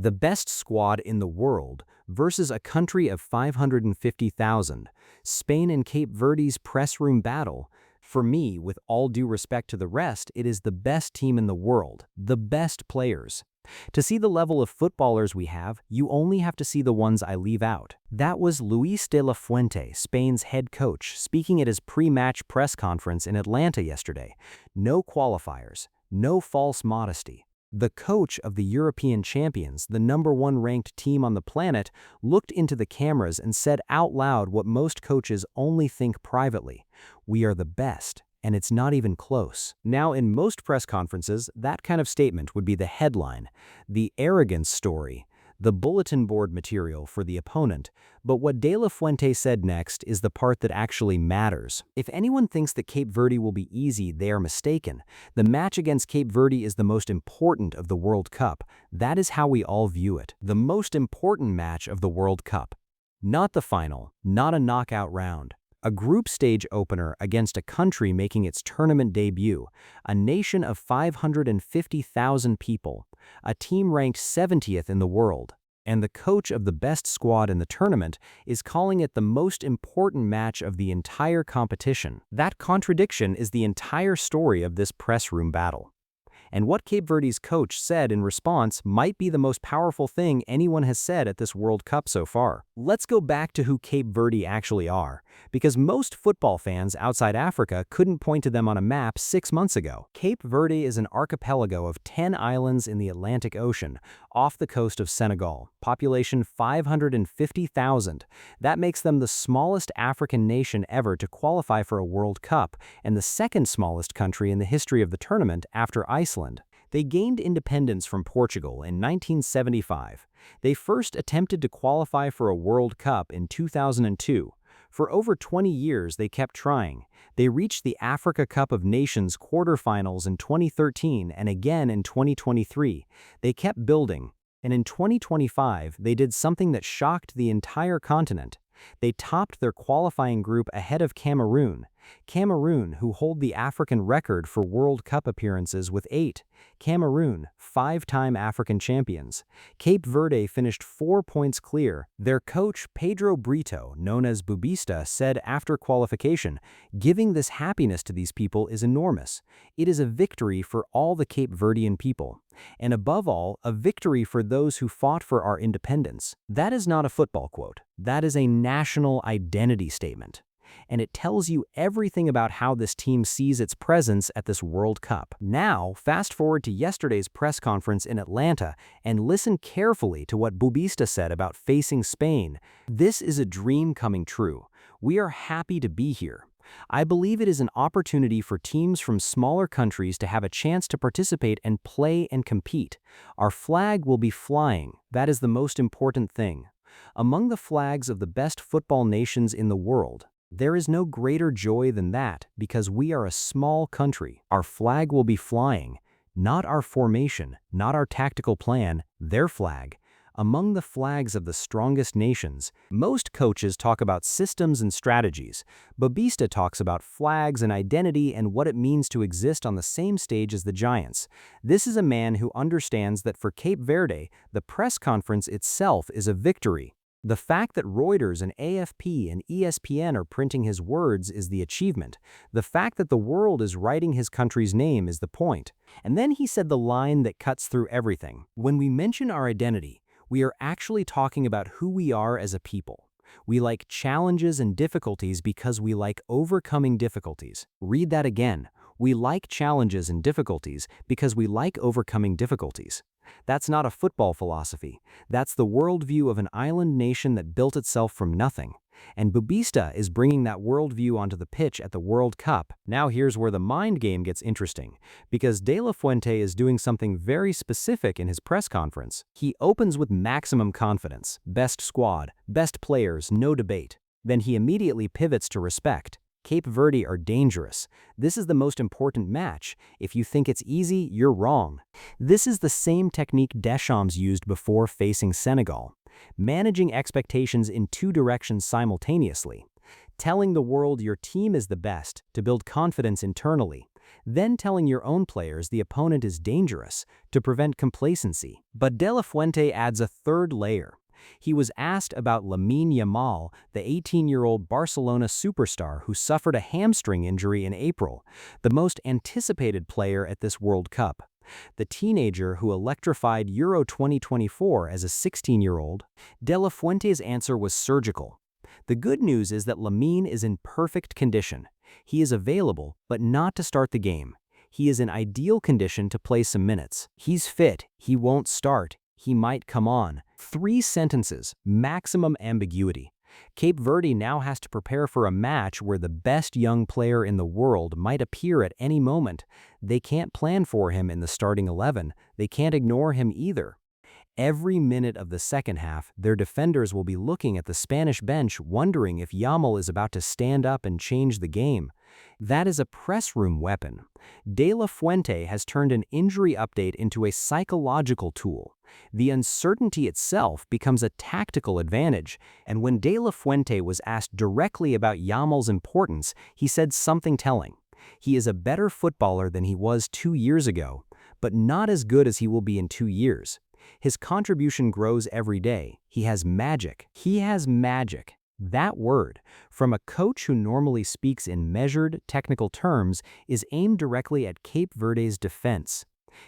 The best squad in the world versus a country of 550,000. Spain and Cape Verde's press room battle. For me, with all due respect to the rest, it is the best team in the world, the best players. To see the level of footballers we have, you only have to see the ones I leave out. That was Luis de la Fuente, Spain's head coach, speaking at his pre-match press conference in Atlanta yesterday. No qualifiers, no false modesty. The coach of the European champions, the #1 ranked team on the planet, looked into the cameras and said out loud what most coaches only think privately. We are the best, and it's not even close. Now, in most press conferences, that kind of statement would be the headline, the arrogance story, the bulletin board material for the opponent. But what De La Fuente said next is the part that actually matters. If anyone thinks that Cape Verde will be easy, they are mistaken. The match against Cape Verde is the most important of the World Cup. That is how we all view it. The most important match of the World Cup. Not the final, not a knockout round. A group stage opener against a country making its tournament debut, a nation of 550,000 people, a team ranked 70th in the world, and the coach of the best squad in the tournament is calling it the most important match of the entire competition. That contradiction is the entire story of this press room battle. And what Cape Verde's coach said in response might be the most powerful thing anyone has said at this World Cup so far. Let's go back to who Cape Verde actually are, because most football fans outside Africa couldn't point to them on a map 6 months ago. Cape Verde is an archipelago of 10 islands in the Atlantic Ocean, off the coast of Senegal, population 550,000. That makes them the smallest African nation ever to qualify for a World Cup, and the second smallest country in the history of the tournament after Iceland. They gained independence from Portugal in 1975. They first attempted to qualify for a World Cup in 2002. For over 20 years, they kept trying. They reached the Africa Cup of Nations quarterfinals in 2013 and again in 2023. They kept building, and in 2025, they did something that shocked the entire continent. They topped their qualifying group ahead of Cameroon. Cameroon, who hold the African record for World Cup appearances with 8. Cameroon, 5-time African champions. Cape Verde finished 4 points clear. Their coach, Pedro Brito, known as Bubista, said after qualification, "Giving this happiness to these people is enormous. It is a victory for all the Cape Verdean people. And above all, a victory for those who fought for our independence." That is not a football quote. That is a national identity statement. And it tells you everything about how this team sees its presence at this World Cup. Now, fast forward to yesterday's press conference in Atlanta and listen carefully to what Bubista said about facing Spain. This is a dream coming true. We are happy to be here. I believe it is an opportunity for teams from smaller countries to have a chance to participate and play and compete. Our flag will be flying. That is the most important thing. Among the flags of the best football nations in the world, there is no greater joy than that, because we are a small country. Our flag will be flying, not our formation, not our tactical plan, their flag. Among the flags of the strongest nations, most coaches talk about systems and strategies. Bubista talks about flags and identity and what it means to exist on the same stage as the giants. This is a man who understands that for Cape Verde, the press conference itself is a victory. The fact that Reuters and AFP and ESPN are printing his words is the achievement. The fact that the world is writing his country's name is the point. And then he said the line that cuts through everything. When we mention our identity, we are actually talking about who we are as a people. We like challenges and difficulties because we like overcoming difficulties. Read that again. We like challenges and difficulties because we like overcoming difficulties. That's not a football philosophy. That's the worldview of an island nation that built itself from nothing. And Bubista is bringing that worldview onto the pitch at the World Cup. Now here's where the mind game gets interesting, because De La Fuente is doing something very specific in his press conference. He opens with maximum confidence, best squad, best players, no debate. Then he immediately pivots to respect. Cape Verde are dangerous. This is the most important match. If you think it's easy, you're wrong. This is the same technique Deschamps used before facing Senegal. Managing expectations in 2 directions simultaneously. Telling the world your team is the best to build confidence internally. then telling your own players the opponent is dangerous to prevent complacency. But De La Fuente adds a third layer. He was asked about Lamine Yamal, the 18-year-old Barcelona superstar who suffered a hamstring injury in April, the most anticipated player at this World Cup. The teenager who electrified Euro 2024 as a 16-year-old, De La Fuente's answer was surgical. The good news is that Lamine is in perfect condition. He is available, but not to start the game. He is in ideal condition to play some minutes. He's fit, he won't start, he might come on. 3 sentences, maximum ambiguity. Cape Verde now has to prepare for a match where the best young player in the world might appear at any moment. They can't plan for him in the starting 11. They can't ignore him either. Every minute of the second half, their defenders will be looking at the Spanish bench wondering if Yamal is about to stand up and change the game. That is a press room weapon. De La Fuente has turned an injury update into a psychological tool. The uncertainty itself becomes a tactical advantage, and when De La Fuente was asked directly about Yamal's importance, he said something telling. He is a better footballer than he was 2 years ago, but not as good as he will be in 2 years. His contribution grows every day. He has magic. He has magic. That word, from a coach who normally speaks in measured, technical terms, is aimed directly at Cape Verde's defense.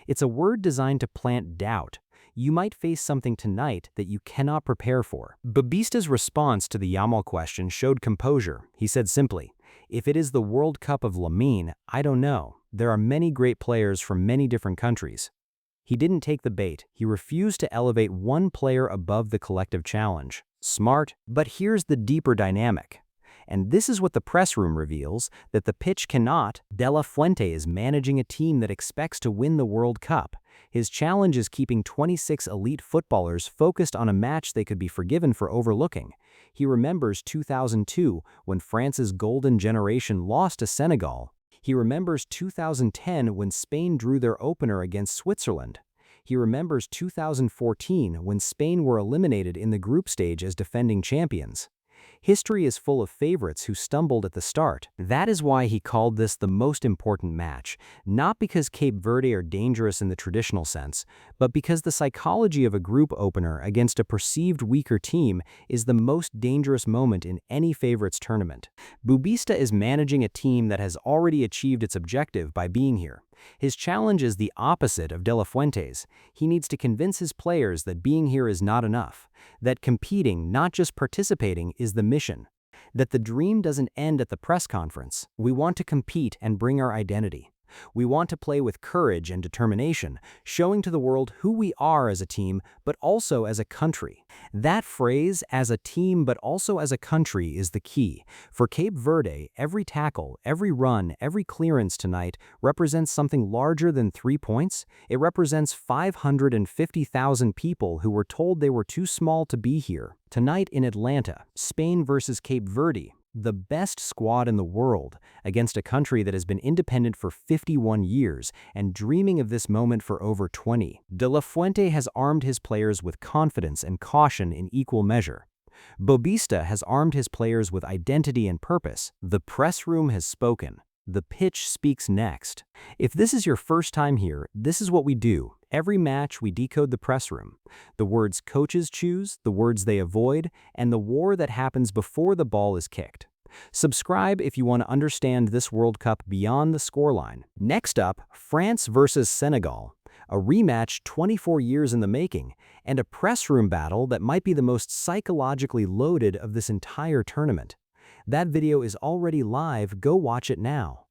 It's a word designed to plant doubt. You might face something tonight that you cannot prepare for. Bubista's response to the Yamal question showed composure. He said simply, "If it is the World Cup of Lamine, I don't know. There are many great players from many different countries." He didn't take the bait. He refused to elevate one player above the collective challenge. Smart, but here's the deeper dynamic. And this is what the press room reveals, that the pitch cannot. De La Fuente is managing a team that expects to win the World Cup. His challenge is keeping 26 elite footballers focused on a match they could be forgiven for overlooking. He remembers 2002, when France's golden generation lost to Senegal. He remembers 2010 when Spain drew their opener against Switzerland. He remembers 2014 when Spain were eliminated in the group stage as defending champions. History is full of favorites who stumbled at the start. That is why he called this the most important match, not because Cape Verde are dangerous in the traditional sense, but because the psychology of a group opener against a perceived weaker team is the most dangerous moment in any favorites tournament. Bubista is managing a team that has already achieved its objective by being here. His challenge is the opposite of De La Fuente's. He needs to convince his players that being here is not enough, that competing, not just participating, is the mission, that the dream doesn't end at the press conference. We want to compete and bring our identity. We want to play with courage and determination, showing to the world who we are as a team, but also as a country. That phrase, as a team but also as a country, is the key. For Cape Verde, every tackle, every run, every clearance tonight represents something larger than 3 points. It represents 550,000 people who were told they were too small to be here. Tonight in Atlanta, Spain versus Cape Verde, the best squad in the world, against a country that has been independent for 51 years and dreaming of this moment for over 20. De La Fuente has armed his players with confidence and caution in equal measure. Bubista has armed his players with identity and purpose. The press room has spoken. The pitch speaks next. If this is your first time here, this is what we do. Every match, we decode the press room. The words coaches choose, the words they avoid, and the war that happens before the ball is kicked. Subscribe if you want to understand this World Cup beyond the scoreline. Next up, France versus Senegal. A rematch 24 years in the making, and a press room battle that might be the most psychologically loaded of this entire tournament. That video is already live. Go watch it now.